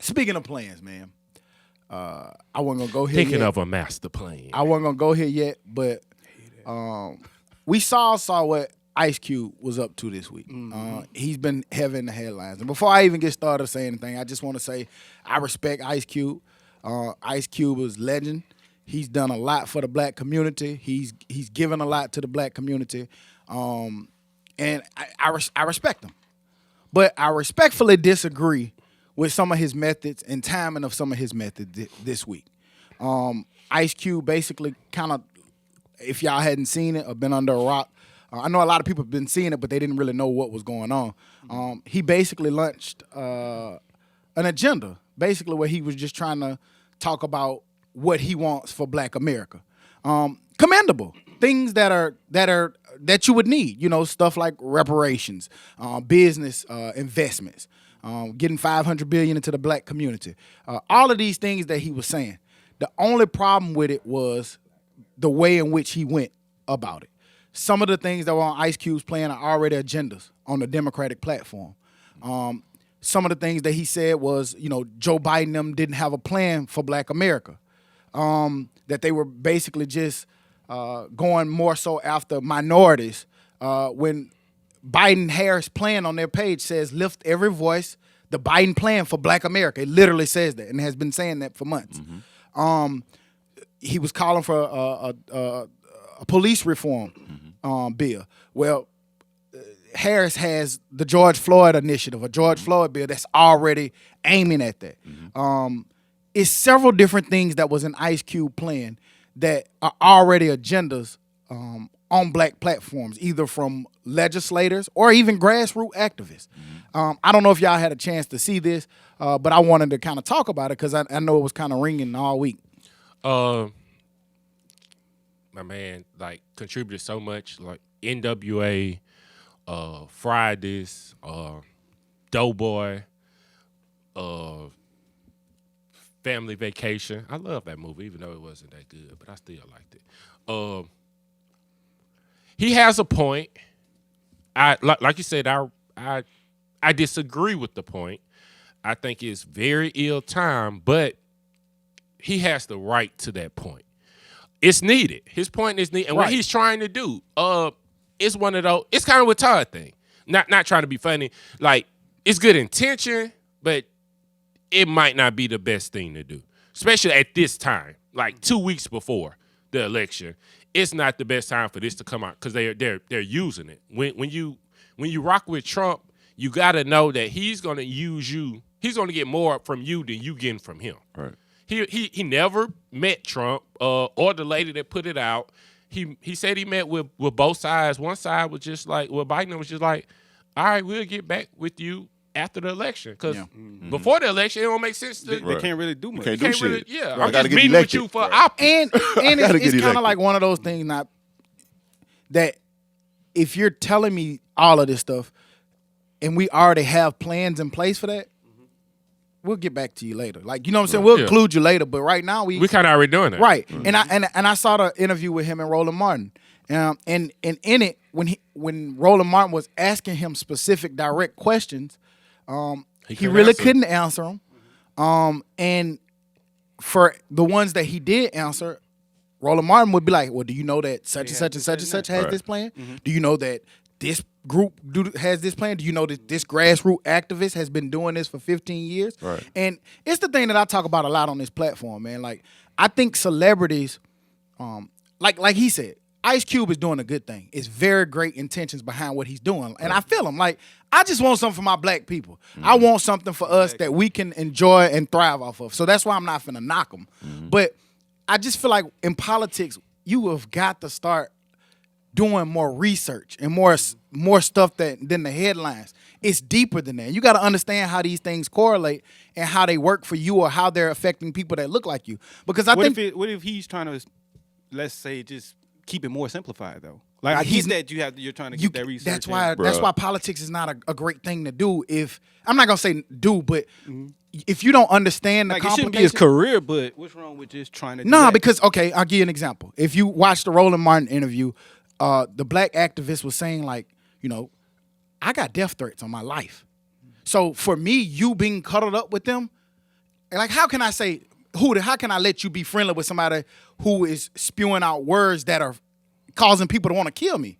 speaking of plans, man, I wasn't gonna go here. Thinking yet. of a master plan. I wasn't gonna go here yet, but we saw what Ice Cube was up to this week. He's been heavy in the headlines. And before I even get started saying anything, I just want to say I respect Ice Cube. Ice Cube is legend. He's done a lot for the black community. He's given a lot to the black community, and I respect him. But I respectfully disagree with some of his methods and timing of some of his methods this week. Ice Cube basically kind of, if y'all hadn't seen it or been under a rock, I know a lot of people have been seeing it, but they didn't really know what was going on. He basically launched an agenda, basically where he was just trying to talk about what he wants for Black America. Commendable things that you would need, stuff like reparations, business investments, getting $500 billion into the black community. All of these things that he was saying. The only problem with it was the way in which he went about it. Some of the things that were on Ice Cube's plan are already agendas on the Democratic platform. Some of the things that he said was, Joe Biden and them didn't have a plan for Black America. That they were basically just going more so after minorities. When Biden-Harris plan on their page says, lift every voice, the Biden plan for Black America. It literally says that and has been saying that for months. He was calling for a police reform bill. Well, Harris has the George Floyd initiative, a George Floyd bill that's already aiming at that. It's several different things that was in Ice Cube plan that are already agendas on black platforms, either from legislators or even grassroots activists. I don't know if y'all had a chance to see this, but I wanted to kind of talk about it because I know it was kind of ringing all week. My man, contributed so much, like NWA, Fridays, Doughboy, Family Vacation. I love that movie, even though it wasn't that good, but I still liked it. He has a point. Like you said, I disagree with the point. I think it's very ill-timed, but he has the right to that point. It's needed. His point is needed. And what he's trying to do, it's one of those, it's kind of a Todd thing. Not trying to be funny. Like, it's good intention, but it might not be the best thing to do. Especially at this time, like 2 weeks before the election. It's not the best time for this to come out because they're using it. When you rock with Trump, you got to know that he's going to use you. He's going to get more from you than you getting from him. Right. He never met Trump or the lady that put it out. He said he met with both sides. One side was just like, Biden was just like, all right, we'll get back with you after the election. Because before the election, it don't make sense. They can't really do much. Can't do shit. Really, yeah, Right. I'm just meeting with you for options. And it's kind of like one of those things that if you're telling me all of this stuff and we already have plans in place for that, we'll get back to you later. Like, you know what I'm saying? We'll include you later, but right now we kind of already doing that. Right. And I saw the interview with him and Roland Martin. And in it, when Roland Martin was asking him specific direct questions, he really couldn't answer them. And for the ones that he did answer, Roland Martin would be like, well, do you know that such and such and such and such has this plan? Do you know that this group has this plan? Do you know that this grassroots activist has been doing this for 15 years? Right. And it's the thing that I talk about a lot on this platform, man. Like, I think celebrities, like he said, Ice Cube is doing a good thing. It's very great intentions behind what he's doing. And I feel him. Like, I just want something for my black people. I want something for us that we can enjoy and thrive off of. So that's why I'm not finna knock him. But I just feel like in politics, you have got to start doing more research and more stuff than the headlines. It's deeper than that. You got to understand how these things correlate and how they work for you or how they're affecting people that look like you. Because what if he's trying to, let's say, just keep it more simplified though? Like, I get that you're trying to get that research. That's why politics is not a great thing to do. If I'm not gonna say do, but if you don't understand the complications, it shouldn't be his career. But what's wrong with just trying to? Nah, because okay, I'll give you an example. If you watch the Roland Martin interview, the black activist was saying like, I got death threats on my life. So for me, you being cuddled up with them, like how can I say how can I let you be friendly with somebody who is spewing out words that are causing people to want to kill me?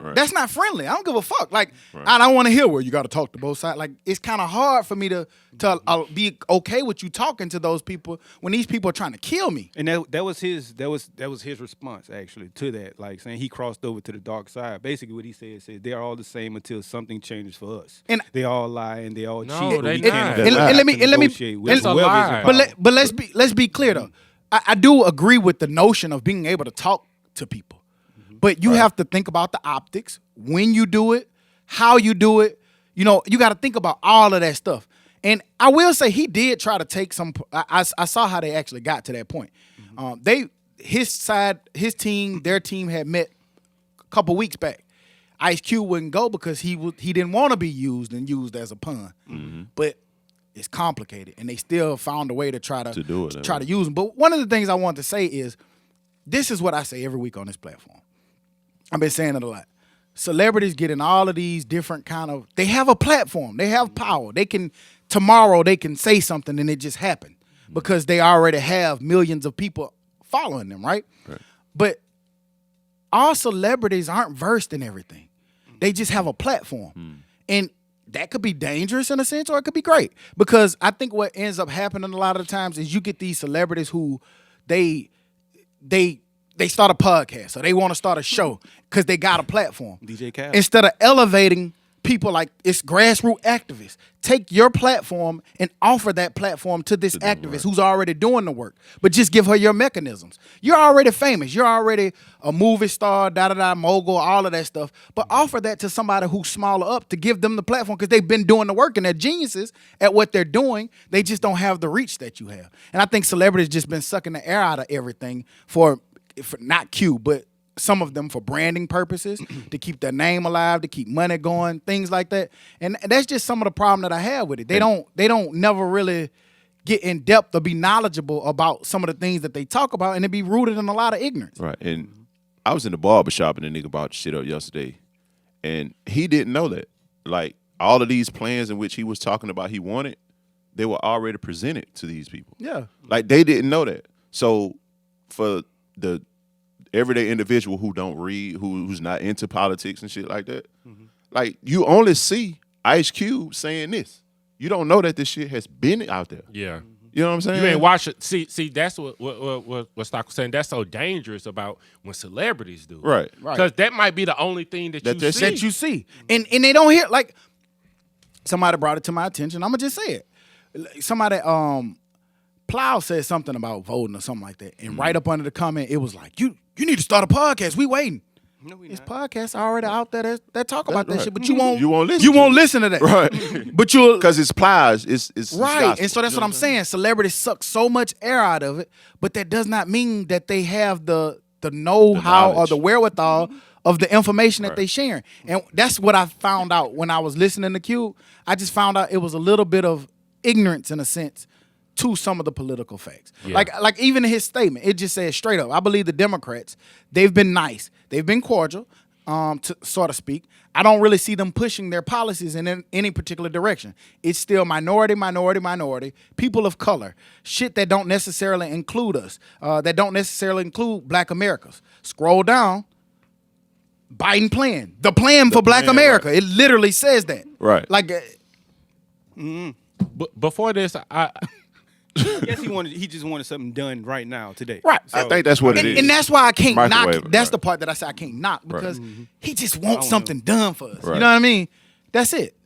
Right. That's not friendly. I don't give a fuck. Like, I don't want to hear where you got to talk to both sides. Like, it's kind of hard for me to be okay with you talking to those people when these people are trying to kill me. And that was his response actually to that, like saying he crossed over to the dark side. Basically, what he said they're all the same until something changes for us. And they all lie and they all cheat. No, they can't not. And let me That's a lie. But let's be clear though. I do agree with the notion of being able to talk to people. But you have to think about the optics, when you do it, how you do it. You know, you got to think about all of that stuff. And I will say he did try to take some. I saw how they actually got to that point. His team, their team had met a couple weeks back. Ice Cube wouldn't go because he didn't want to be used as a pun. But it's complicated, and they still found a way to try to do it. Try to use them. But one of the things I want to say is, this is what I say every week on this platform. I've been saying it a lot. Celebrities get in all of these different they have a platform. They have power. Tomorrow they can say something and it just happened because they already have millions of people following them, right? But all celebrities aren't versed in everything. They just have a platform. And that could be dangerous in a sense, or it could be great. Because I think what ends up happening a lot of the times is you get these celebrities who they start a podcast or they want to start a show because they got a platform. DJ Khaled. Instead of elevating people like it's grassroots activists, take your platform and offer that platform to this activist who's already doing the work. But just give her your mechanisms. You're already famous. You're already a movie star, mogul, all of that stuff. But offer that to somebody who's smaller up to give them the platform because they've been doing the work and they're geniuses at what they're doing. They just don't have the reach that you have. And I think celebrities just been sucking the air out of everything for not Q, but some of them for branding purposes, to keep their name alive, to keep money going, things like that. And that's just some of the problem that I have with it. They don't never really get in depth or be knowledgeable about some of the things that they talk about, and it be rooted in a lot of ignorance. Right. And I was in the barbershop and the nigga brought shit up yesterday, and he didn't know that. Like, all of these plans in which he was talking about he wanted, they were already presented to these people. Yeah. Like, they didn't know that. So for the everyday individual who don't read, who's not into politics and shit like that, like, you only see Ice Cube saying this. You don't know that this shit has been out there. Yeah. You know what I'm saying? You ain't watch it. See, that's what Stock was saying. That's so dangerous about when celebrities do. Right. Because that might be the only thing that you see. That you see. And they don't hear, like, somebody brought it to my attention. I'm going to just say it. Somebody, Plow said something about voting or something like that. And right up under the comment, it was like, you need to start a podcast. We waiting. No, we This not. podcast already out there that talk about that right. shit, but you won't listen. You won't listen to that. Right. But you'll Because it's plies. It's right. gospel. And so that's what I'm saying. Celebrities suck so much air out of it, but that does not mean that they have the know-how or knowledge. the wherewithal of the information that they sharing. And that's what I found out when I was listening to Cube. I just found out it was a little bit of ignorance in a sense to some of the political facts. Yeah. Like even in his statement, it just says straight up, I believe the Democrats, they've been nice. They've been cordial, to sort of speak. I don't really see them pushing their policies in any particular direction. It's still minority, people of color, shit that don't necessarily include us, that don't necessarily include Black Americans. Scroll down, Biden plan. The plan for Black America. Right. It literally says that. Right. Like, before this, I Yes, he just wanted something done right now, today. right. I think that's what it is. And that's why I can't knock Microwave it. it, That's right. the part that I say I can't knock because he just wants I don't something done for us. Right. You know what I mean? That's it.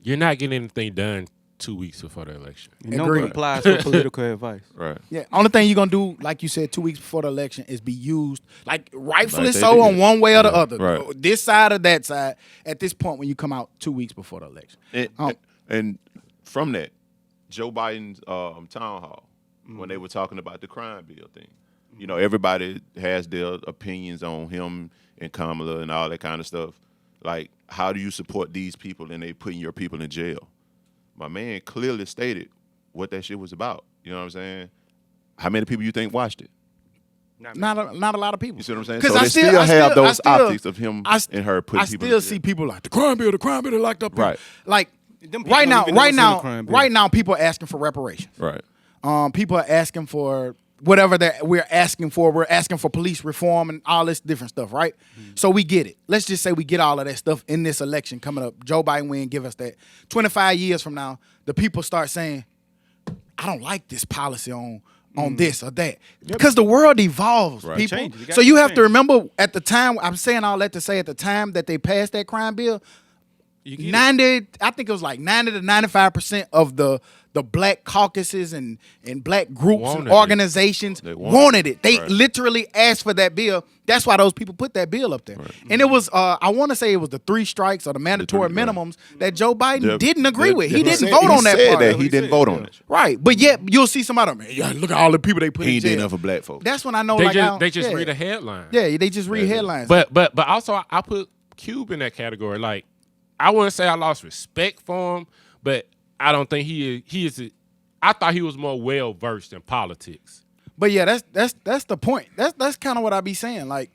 you're not getting anything done 2 weeks before the election. And no Agreed. one applies for political advice. Right. Yeah. Only thing you're gonna do, like you said, 2 weeks before the election, is be used like rightfully Like they so did. on one way or the other. Right. This side or that side. At this point, when you come out 2 weeks before the election. And from that, Joe Biden's town hall, when they were talking about the crime bill thing, you know, everybody has their opinions on him and Kamala and all that kind of stuff. Like, how do you support these people and they putting your people in jail? My man clearly stated what that shit was about. You know what I'm saying? How many people you think watched it? Not a lot of people. You see what I'm saying? 'Cause So I they still have those optics of him and her putting I people still in see jail. people like the crime bill, they locked up. Right. Like Them people right don't even never seen a crime bill. right now, people are asking for reparations. Right. People are asking for whatever that we're asking for. We're asking for police reform and all this different stuff, right? So we get it. Let's just say we get all of that stuff in this election coming up. Joe Biden win, give us that. 25 years from now, the people start saying, I don't like this policy on this or that. Because the world evolves, Right. people. Changes. You So you have to change. remember at the time, I'm saying all that to say at the time that they passed that crime bill, You get it. 90, I think it was like 90 to 95% of the black caucuses and black groups Wanted and it. organizations They wanted it. They Right. literally asked for that bill. That's why those people put that bill up there. And it was, I want to say it was the 3 strikes or the mandatory right. minimums that Joe Biden Yeah, didn't agree with. He he didn't said- vote he on that said part. that. He He didn't said, vote yeah. on it. Right. But yet you'll see somebody, man, yeah, look at all the people they put He in ain't did jail. enough for black folks. That's when I know They like just how- they just yeah. read a headline. Yeah, they just read headlines. But also I put Cube in that category. Like I wouldn't say I lost respect for him, but I don't think he is. I thought he was more well versed in politics. But yeah, that's the point. That's kind of what I be saying. Like,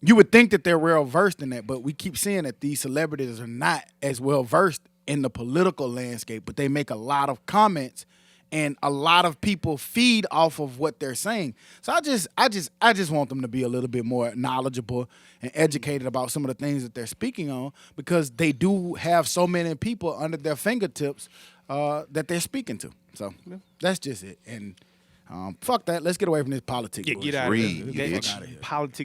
you would think that they're well versed in that, but we keep seeing that these celebrities are not as well versed in the political landscape. But they make a lot of comments, and a lot of people feed off of what they're saying. So I just want them to be a little bit more knowledgeable and educated about some of the things that they're speaking on, because they do have so many people under their fingertips that they're speaking to. So that's just it. And fuck that. Let's get away from this politics. Get bullshit. out Read, of you here. bitch. Politics.